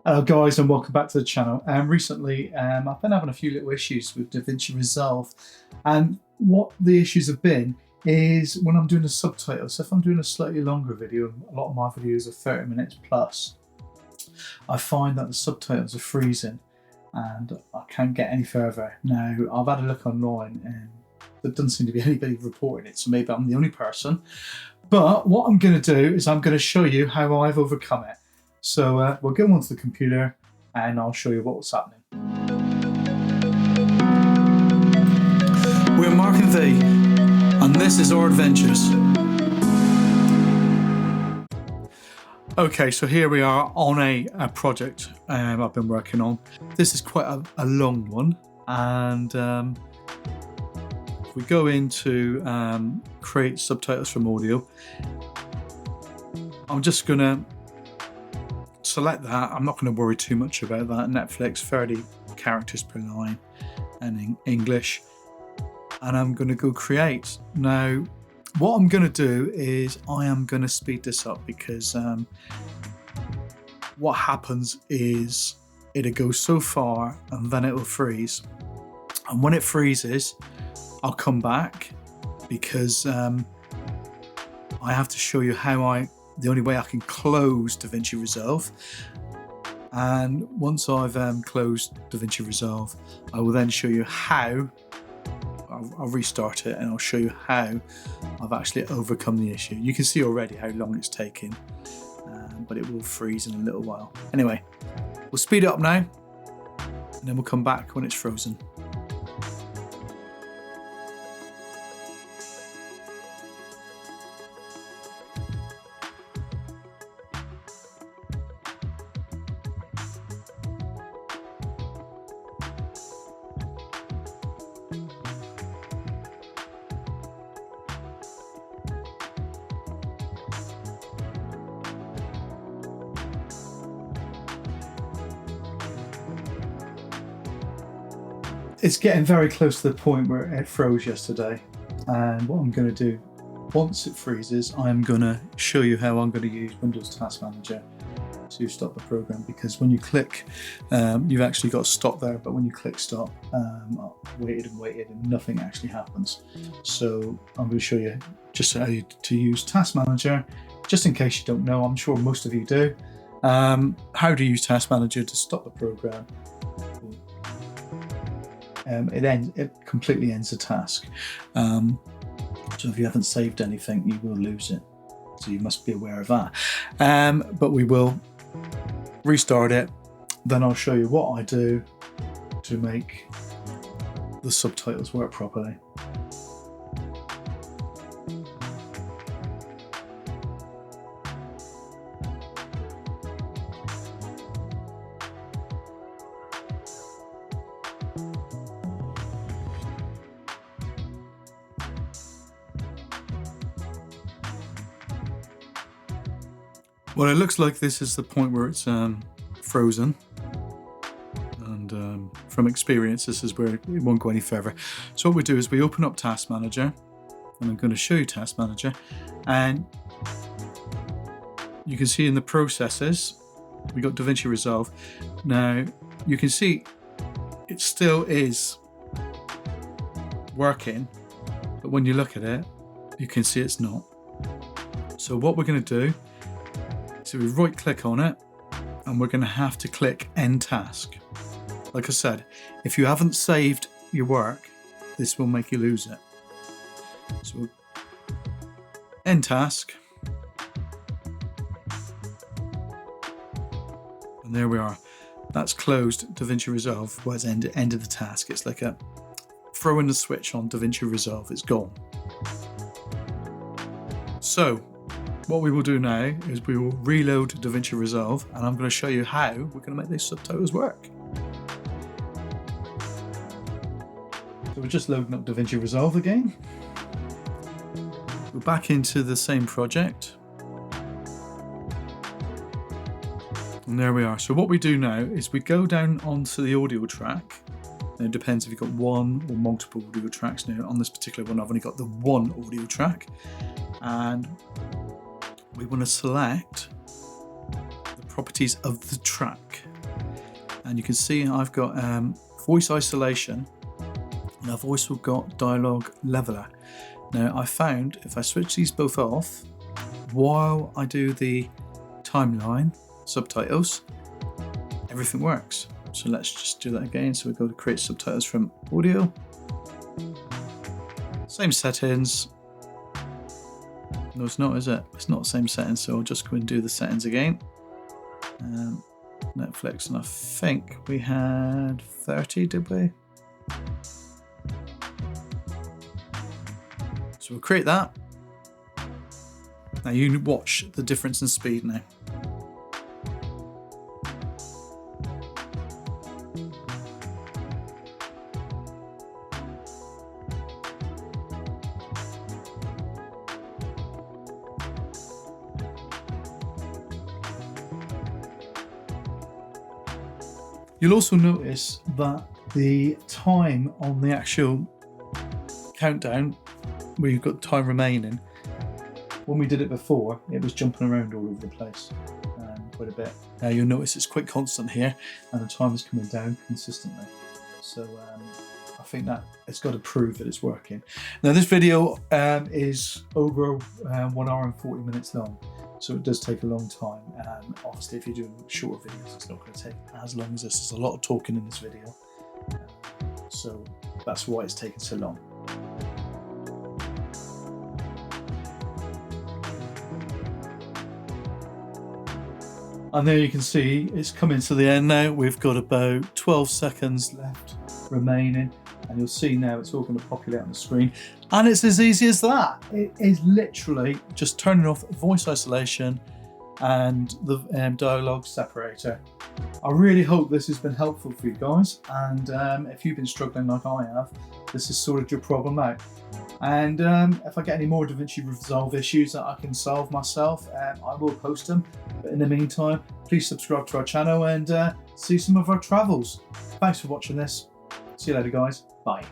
Hello guys and welcome back to the channel. Recently I've been having a few little issues with Davinci Resolve, and what the issues have been is when I'm doing the subtitles. So if I'm doing a slightly longer video, a lot of my videos are 30 minutes plus, I find that the subtitles are freezing and I can't get any further. Now I've had a look online and there doesn't seem to be anybody reporting it, so maybe I'm the only person. But what I'm going to do is I'm going to show you how I've overcome it. So we'll go onto the computer and I'll show you what's happening. We're Mark and V, and this is our adventures. Okay, so here we are on a project I've been working on. This is quite a long one, and if we go into create subtitles from audio, I'm just going to select that. I'm not going to worry too much about that. Netflix, 30 characters per line, and in English. And I'm going to go create. Now, what I'm going to do is I am going to speed this up because what happens is it'll go so far and then it will freeze. And when it freezes, I'll come back because I have to show you how the only way I can close Davinci Resolve. And once I've closed Davinci Resolve, I will then show you how. I'll restart it and I'll show you how I've actually overcome the issue. You can see already how long it's taking, but it will freeze in a little while. Anyway, we'll speed it up now and then we'll come back when it's frozen. It's getting very close to the point where it froze yesterday, and what I'm going to do once it freezes, I'm going to show you how I'm going to use Windows Task Manager to stop the program, because when you click, you've actually got stop there, but when you click stop, I waited and nothing actually happens. So I'm going to show you just how to use Task Manager, just in case you don't know. I'm sure most of you do. How to use Task Manager to stop the program. It completely ends the task. So if you haven't saved anything, you will lose it. So you must be aware of that. But we will restart it. Then I'll show you what I do to make the subtitles work properly. Well, it looks like this is the point where it's frozen, and from experience this is where it won't go any further. So what we do is we open up Task Manager, and I'm going to show you Task Manager, and you can see in the processes we got Davinci Resolve. Now you can see it still is working, but when you look at it you can see it's not. So what we're going to do, so we right click on it and we're going to have to click End Task. Like I said, if you haven't saved your work, this will make you lose it. So we'll End Task. And there we are. That's closed Davinci Resolve. Well, it's end of the task. It's like a throwing the switch on Davinci Resolve. It's gone. So what we will do now is we will reload Davinci Resolve, and I'm going to show you how we're going to make these subtitles work. So we're just loading up Davinci Resolve again. We're back into the same project. And there we are. So what we do now is we go down onto the audio track. And it depends if you've got one or multiple audio tracks. Now on this particular one I've only got the one audio track, and we want to select the properties of the track. and you can see I've got voice isolation, and I've also got dialogue leveler. Now I found if I switch these both off while I do the timeline subtitles, everything works. So let's just do that again. So we go to create subtitles from audio, same settings. No, it's not, is it? It's not the same settings, so I'll just go and do the settings again. Netflix, and I think we had 30, did we? So we'll create that. Now you watch the difference in speed now. You'll also notice that the time on the actual countdown, where you've got time remaining, when we did it before, it was jumping around all over the place quite a bit. Now you'll notice it's quite constant here, and the time is coming down consistently. So I think that it's got to prove that it's working. Now this video is over 1 hour and 40 minutes long. So it does take a long time. Obviously, if you're doing shorter videos, it's not going to take as long as this. There's a lot of talking in this video. So that's why it's taken so long. And there you can see it's coming to the end now. We've got about 12 seconds left remaining. And you'll see now it's all going to populate on the screen. And it's as easy as that. It is literally just turning off voice isolation and the dialogue separator. I really hope this has been helpful for you guys. And if you've been struggling like I have, this has sorted your problem out. And if I get any more Davinci Resolve issues that I can solve myself, I will post them. But in the meantime, please subscribe to our channel and see some of our travels. Thanks for watching this. See you later, guys. Bye.